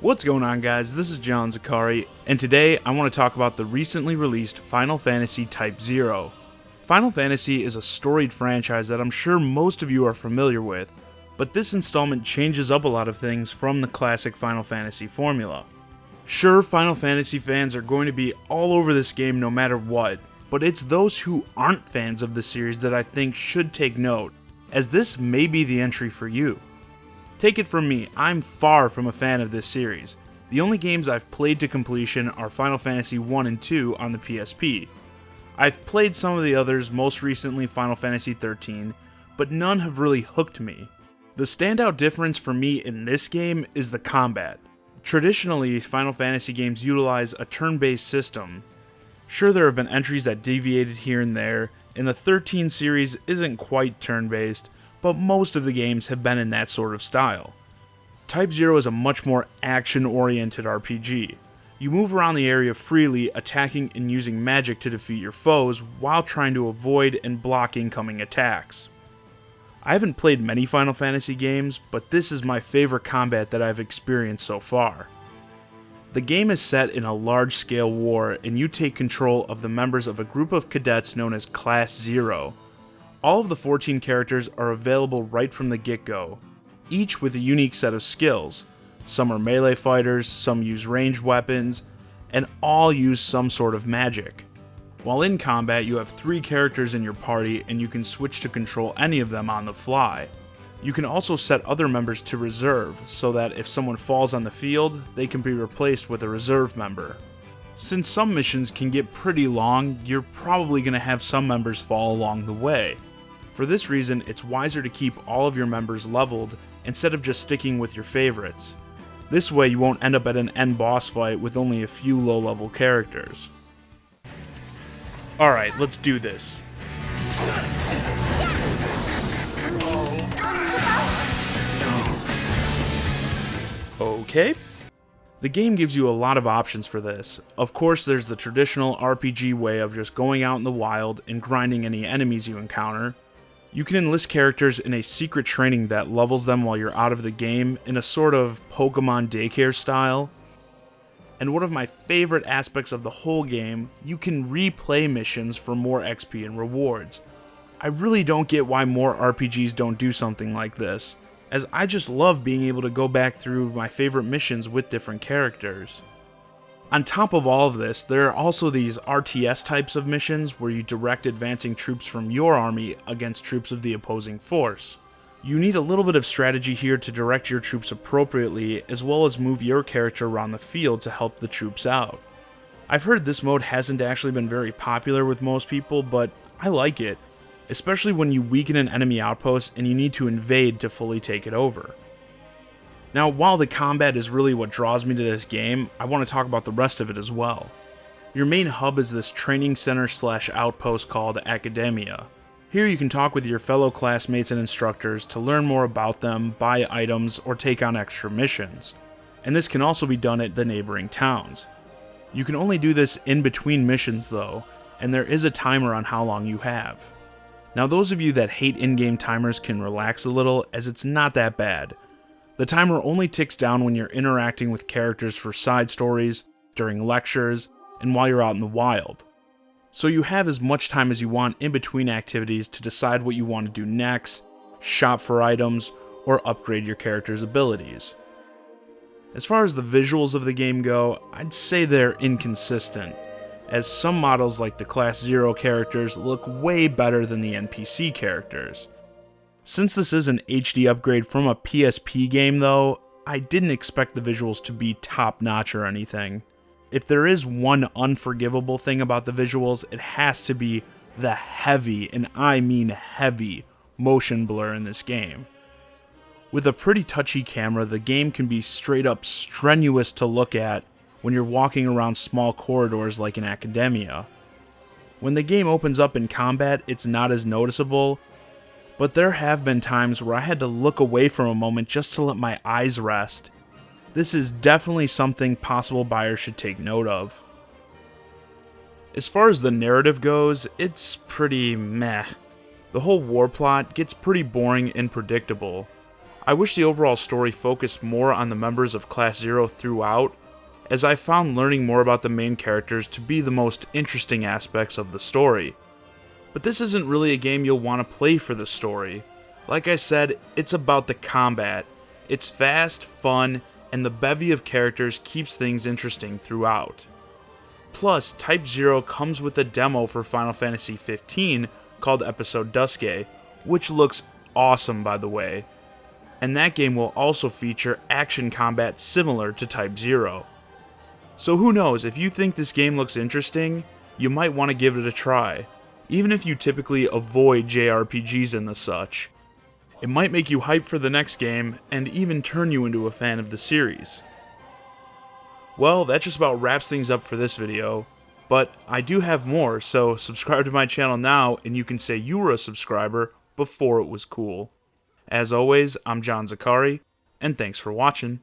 What's going on, guys? This is John Zakari, and today I want to talk about the recently released Final Fantasy Type-0. Final Fantasy is a storied franchise that I'm sure most of you are familiar with, but this installment changes up a lot of things from the classic Final Fantasy formula. Sure, Final Fantasy fans are going to be all over this game no matter what, but it's those who aren't fans of the series that I think should take note, as this may be the entry for you. Take it from me, I'm far from a fan of this series. The only games I've played to completion are Final Fantasy 1 and 2 on the PSP. I've played some of the others, most recently Final Fantasy 13, but none have really hooked me. The standout difference for me in this game is the combat. Traditionally, Final Fantasy games utilize a turn-based system. Sure, there have been entries that deviated here and there, and the 13 series isn't quite turn-based, but most of the games have been in that sort of style. Type-0 is a much more action-oriented RPG. You move around the area freely, attacking and using magic to defeat your foes while trying to avoid and block incoming attacks. I haven't played many Final Fantasy games, but this is my favorite combat that I've experienced so far. The game is set in a large-scale war, and you take control of the members of a group of cadets known as Class 0. All of the 14 characters are available right from the get-go, each with a unique set of skills. Some are melee fighters, some use ranged weapons, and all use some sort of magic. While in combat, you have 3 characters in your party, and you can switch to control any of them on the fly. You can also set other members to reserve, so that if someone falls on the field, they can be replaced with a reserve member. Since some missions can get pretty long, you're probably going to have some members fall along the way. For this reason, it's wiser to keep all of your members leveled instead of just sticking with your favorites. This way you won't end up at an end boss fight with only a few low-level characters. Alright, let's do this. Okay. The game gives you a lot of options for this. Of course, there's the traditional RPG way of just going out in the wild and grinding any enemies you encounter. You can enlist characters in a secret training that levels them while you're out of the game in a sort of Pokemon daycare style. And one of my favorite aspects of the whole game, you can replay missions for more XP and rewards. I really don't get why more RPGs don't do something like this, as I just love being able to go back through my favorite missions with different characters. On top of all of this, there are also these RTS types of missions where you direct advancing troops from your army against troops of the opposing force. You need a little bit of strategy here to direct your troops appropriately, as well as move your character around the field to help the troops out. I've heard this mode hasn't actually been very popular with most people, but I like it, especially when you weaken an enemy outpost and you need to invade to fully take it over. Now, while the combat is really what draws me to this game, I want to talk about the rest of it as well. Your main hub is this training center / outpost called Academia. Here you can talk with your fellow classmates and instructors to learn more about them, buy items, or take on extra missions. And this can also be done at the neighboring towns. You can only do this in between missions though, and there is a timer on how long you have. Now, those of you that hate in-game timers can relax a little, as it's not that bad. The timer only ticks down when you're interacting with characters for side stories, during lectures, and while you're out in the wild. So you have as much time as you want in between activities to decide what you want to do next, shop for items, or upgrade your character's abilities. As far as the visuals of the game go, I'd say they're inconsistent, as some models like the Class 0 characters look way better than the NPC characters. Since this is an HD upgrade from a PSP game though, I didn't expect the visuals to be top-notch or anything. If there is one unforgivable thing about the visuals, it has to be the heavy, and I mean heavy, motion blur in this game. With a pretty touchy camera, the game can be straight up strenuous to look at when you're walking around small corridors like in Academia. When the game opens up in combat, it's not as noticeable, but there have been times where I had to look away for a moment just to let my eyes rest. This is definitely something possible buyers should take note of. As far as the narrative goes, it's pretty meh. The whole war plot gets pretty boring and predictable. I wish the overall story focused more on the members of Class 0 throughout, as I found learning more about the main characters to be the most interesting aspects of the story. But this isn't really a game you'll want to play for the story. Like I said, it's about the combat. It's fast, fun, and the bevy of characters keeps things interesting throughout. Plus, Type-0 comes with a demo for Final Fantasy XV called Episode Duske, which looks awesome by the way. And that game will also feature action combat similar to Type-0. So who knows, if you think this game looks interesting, you might want to give it a try, even if you typically avoid JRPGs and the such. It might make you hyped for the next game, and even turn you into a fan of the series. Well, that just about wraps things up for this video, but I do have more, so subscribe to my channel now and you can say you were a subscriber before it was cool. As always, I'm John Zakari, and thanks for watching.